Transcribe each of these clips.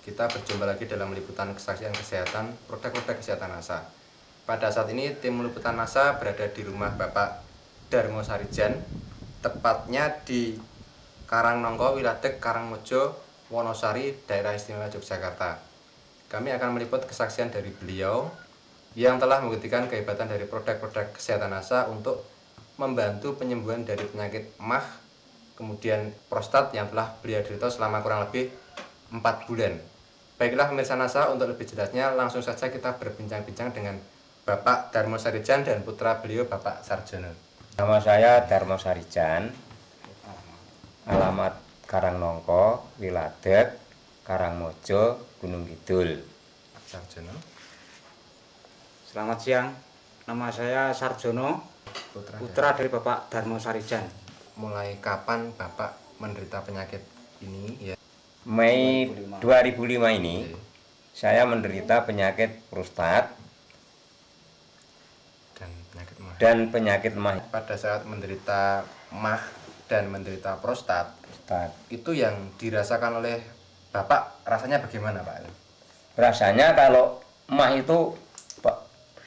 Kita berjumpa lagi dalam liputan kesaksian kesehatan produk-produk kesehatan NASA. Pada saat ini tim liputan NASA berada di rumah Bapak Darmo Sarijan, tepatnya di Karangnongko, Wiladeg, Karangmojo, Wonosari, Daerah Istimewa Yogyakarta. Kami akan meliput kesaksian dari beliau yang telah membuktikan kehebatan dari produk-produk kesehatan NASA untuk membantu penyembuhan dari penyakit MAH, kemudian prostat yang telah beliau derita selama kurang lebih 4 bulan. Baiklah pemirsa NASA, untuk lebih jelasnya langsung saja kita berbincang-bincang dengan Bapak Darmo Sarijan dan putra beliau Bapak Sarjono. Nama saya Darmo Sarijan, alamat Karangnongko, Wiladeg, Karangmojo, Gunung Kidul. Sarjono. Selamat siang, nama saya Sarjono, putra dari Bapak Darmo Sarijan. Mulai kapan Bapak menderita penyakit ini ya? Mei 2005 ini saya menderita penyakit prostat dan penyakit MAH. Pada saat menderita MAH dan menderita prostat, itu yang dirasakan oleh Bapak rasanya bagaimana Pak? Rasanya kalau MAH itu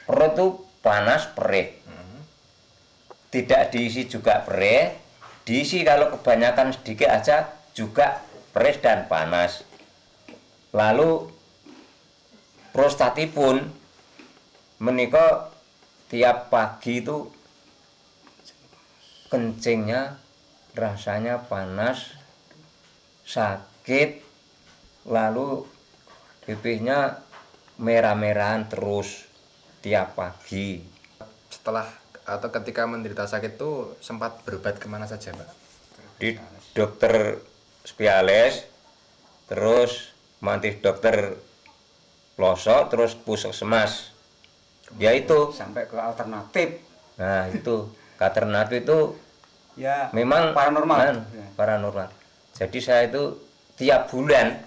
perut itu panas perih, tidak diisi juga perih, diisi kalau kebanyakan sedikit aja juga perih dan panas. Lalu prostatipun menika tiap pagi itu kencingnya rasanya panas, sakit, lalu pipihnya merah-merahan terus tiap pagi. Setelah atau ketika menderita sakit itu sempat berobat kemana saja Pak? Di dokter spesialis, terus mantis dokter pelosok, terus puskesmas. Ya itu Sampai ke alternatif. nah itu alternatif itu Ya, memang paranormal. paranormal. Jadi saya itu tiap bulan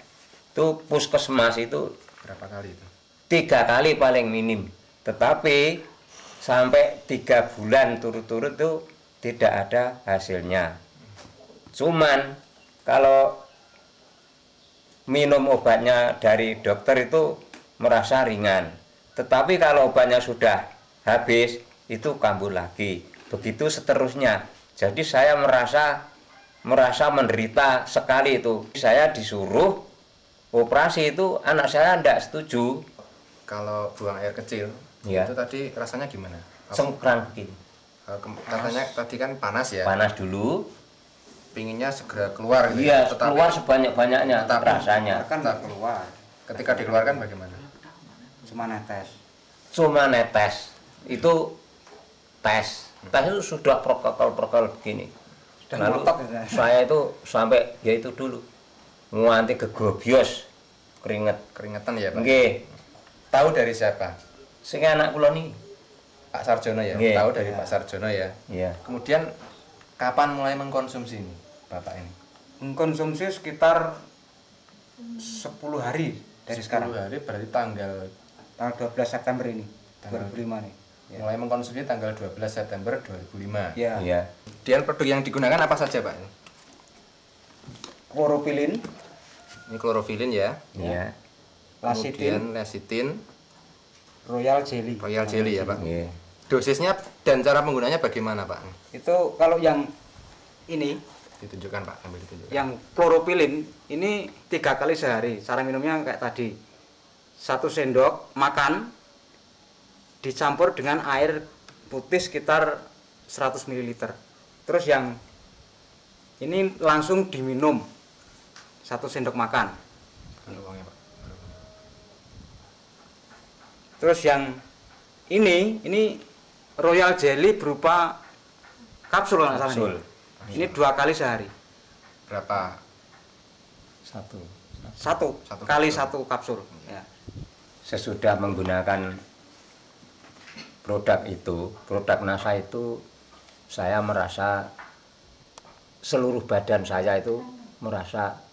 itu puskesmas itu Berapa kali itu? 3 kali paling minim. Tetapi sampai 3 bulan turut-turut itu tidak ada hasilnya. Cuman kalau minum obatnya dari dokter itu merasa ringan. Tetapi kalau obatnya sudah habis itu kambuh lagi. Begitu seterusnya. Jadi saya merasa menderita sekali itu. Saya disuruh operasi itu, anak saya tidak setuju. Kalau buang air kecil, Ya. itu tadi rasanya gimana? Sengkrang begini. Katanya tadi kan panas ya, Panas dulu, pinginnya segera keluar gitu iya, ya. Tetapi keluar sebanyak-banyaknya Tetapi- rasanya. Kan nggak keluar, ketika dikeluarkan bagaimana? cuma netes. Cuma netes, itu tes itu sudah protokol begini. Sudah Lalu ngotok gitu. saya itu sampai ya itu dulu nganti kegobios Keringetan ya Pak? nggih. Tahu dari siapa? Sing anak kula niki. Pak Sarjono ya? Nggih. Tahu dari Iya. Pak Sarjono ya? Iya. Kemudian kapan mulai mengkonsumsi ini Bapak ini? Mengkonsumsi sekitar 10 hari dari 10 sekarang. hari berarti tanggal Tanggal 12 September ini, Tanggal- 2005 nih. Ya. mulai mengkonsumsi tanggal 12 September 2005. Ya. Iya. Kemudian produk yang digunakan apa saja Pak? Kloropilin, Ini klorofilin ya. Iya. lasitin, Kemudian lecitin, royal jelly. royal jelly ya Pak. Nggih. Dosisnya dan cara penggunanya bagaimana Pak? Itu kalau yang ini, Ditunjukkan Pak, ambil ditunjukkan. yang kloropilin ini 3 kali sehari. Cara minumnya kayak tadi. 1 sendok makan dicampur dengan air putih sekitar 100 ml. Terus yang ini langsung diminum 1 sendok makan. Ambil uangnya Pak. Terus yang ini royal jelly berupa kapsul kalau nggak salah Kapsul. ini 2 kali sehari. Berapa? Satu. Satu Satu kali kapsul. 1 kapsul. Ya. Sesudah menggunakan produk itu, produk NASA itu, saya merasa seluruh badan saya itu merasa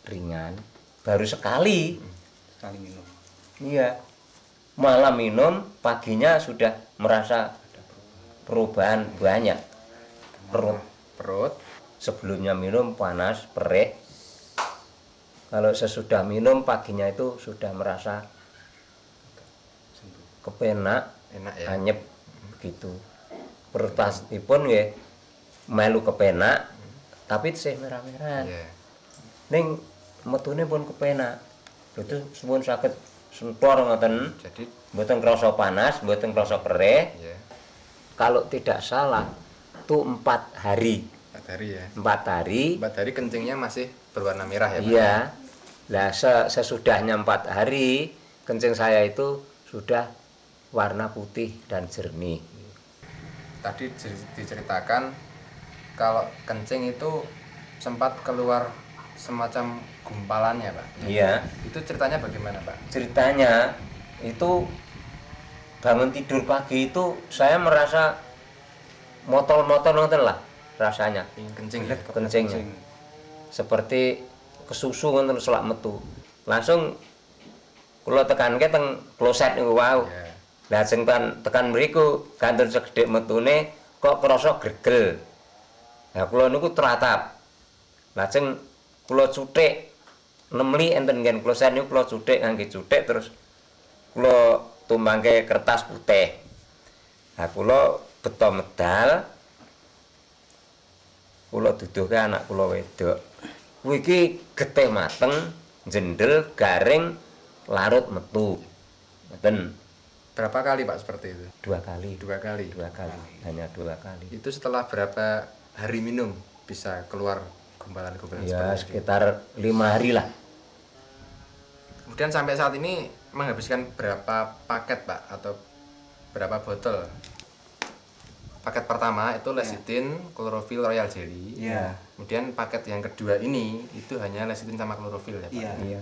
ringan. Baru sekali, Sekali minum. iya, malam minum, paginya sudah merasa perubahan banyak. Perut Perut. sebelumnya minum panas, perih, Kalau sesudah minum paginya itu sudah merasa kepenak, Enak ya. anyep begitu. Perut pun ya melu kepenak, tapi sih merah-merah. Iya. Ning metune pun kepenak. Itu pun sakit sentor ngoten. Jadi Mboten krasa panas, mboten krasa kereh. ya Kalau tidak salah itu 4 hari. 4 hari ya. 4 hari. 4 hari kencingnya masih berwarna merah ya Pak? Iya. Lah sesudahnya 4 hari kencing saya itu sudah warna putih dan jernih. Tadi diceritakan kalau kencing itu sempat keluar semacam gumpalannya Pak. Iya. Itu ceritanya bagaimana Pak? Ceritanya itu bangun tidur pagi itu saya merasa motol-motol ngoten lah rasanya. Ingin kencing ya? Kencingnya. Seperti kesusu ngoten selak metu. Langsung kula tekanke teng kloset niku wau. Ya. Lah sing tekan mriku ganten segedhik metune kok krasa gregel. Lah kula niku teratap. Lajeng kula cuthik nemli enten nggen kloset niku kula cuthik ngangge cuthik terus kula tumbangke kertas putih. Nah kula beto medal. Kula duduhke anak kula wedok. Kuwi iki getih mateng, jendel, garing, larut metu. Ngoten. Berapa kali Pak seperti itu? 2 kali. 2 kali. 2 kali. Hanya 2 kali. Itu setelah berapa hari minum bisa keluar gumpalan-gumpalan Ya seperti itu? sekitar 5 hari lah. Kemudian sampai saat ini menghabiskan berapa paket Pak atau berapa botol? Paket pertama itu lecithin, chlorophyll, royal jelly. Iya. Kemudian paket yang kedua ini itu hanya lecithin sama chlorophyll ya Pak. Iya. Iya.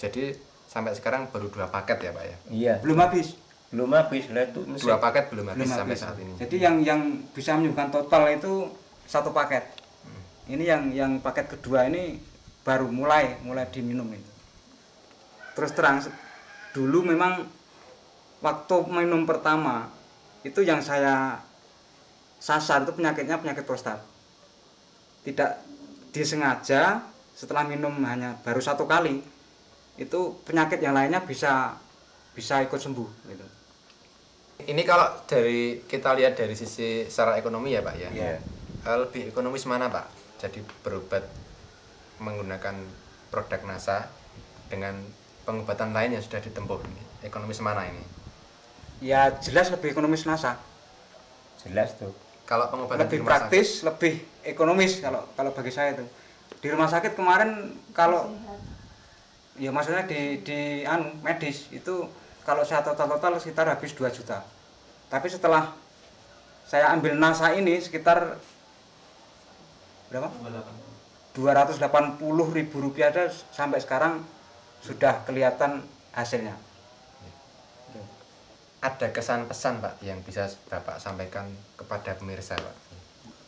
Jadi sampai sekarang baru 2 paket ya Pak ya. Iya. Belum habis. Belum habis lah itu. 2 paket belum habis Belum sampai habis. saat ini. Jadi yang bisa menyebabkan total itu 1 paket. Ini yang paket kedua ini baru mulai diminum itu. Terus terang dulu memang waktu minum pertama itu yang saya sasar itu penyakitnya penyakit prostat. Tidak disengaja setelah minum hanya baru 1 kali itu penyakit yang lainnya bisa ikut sembuh gitu. Ini kalau dari kita lihat dari sisi secara ekonomi ya Pak ya. Iya. Lebih ekonomis mana Pak? Jadi berobat menggunakan produk NASA dengan pengobatan lain yang sudah ditempuh ini. Ekonomis mana ini? Ya jelas lebih ekonomis NASA. Jelas tuh. Kalau pengobatan di Lebih rumah sakit, praktis, lebih ekonomis kalau bagi saya itu. Di rumah sakit kemarin kalau ya maksudnya di medis itu kalau saya total sekitar habis 2 juta. Tapi setelah saya ambil NASA ini sekitar berapa? 280.000 rupiah ada sampai sekarang sudah kelihatan hasilnya. ada kesan pesan Pak yang bisa Bapak sampaikan kepada pemirsa Pak?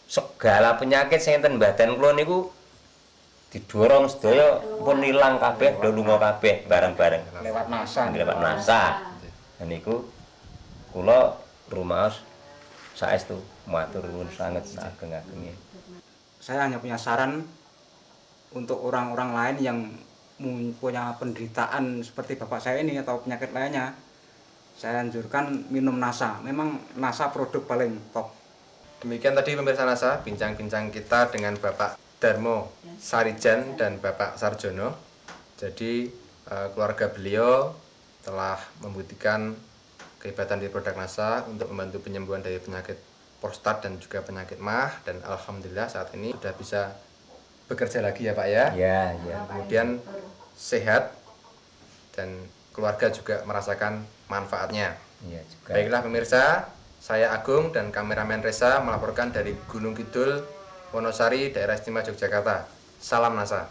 Segala penyakit sing enten badan kula niku didorong sedaya pun ilang kabeh, do lunga kabeh bareng-bareng Lewat NASA. lewat NASA. Dan niku kula rumaos saestu matur nuwun sanget sageng-agenge. Saya hanya punya saran untuk orang-orang lain yang punya penderitaan seperti bapak saya ini atau penyakit lainnya. Saya anjurkan minum NASA. Memang NASA produk paling top. Demikian tadi pemirsa NASA, bincang-bincang kita dengan Bapak Darmo Sarijan dan Bapak Sarjono. Jadi keluarga beliau telah membuktikan kehebatan di produk NASA untuk membantu penyembuhan dari penyakit prostat dan juga penyakit MAH, dan alhamdulillah saat ini sudah bisa bekerja lagi ya Pak ya. Ya, ya. Kemudian sehat dan keluarga juga merasakan manfaatnya. Iya juga. Baiklah pemirsa, saya Agung dan kameramen Reza melaporkan dari Gunung Kidul, Wonosari, Daerah Istimewa Yogyakarta. Salam NASA.